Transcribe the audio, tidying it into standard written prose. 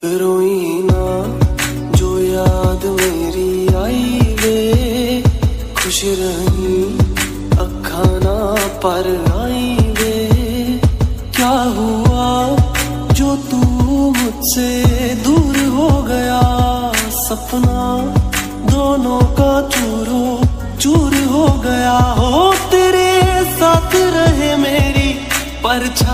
रोई ना जो याद मेरी आई वे, खुश रही अखा ना पर आई वे। क्या हुआ जो तू मुझसे दूर हो गया, सपना दोनों का चूरो चूर हो गया। हो तेरे साथ रहे मेरी परछाई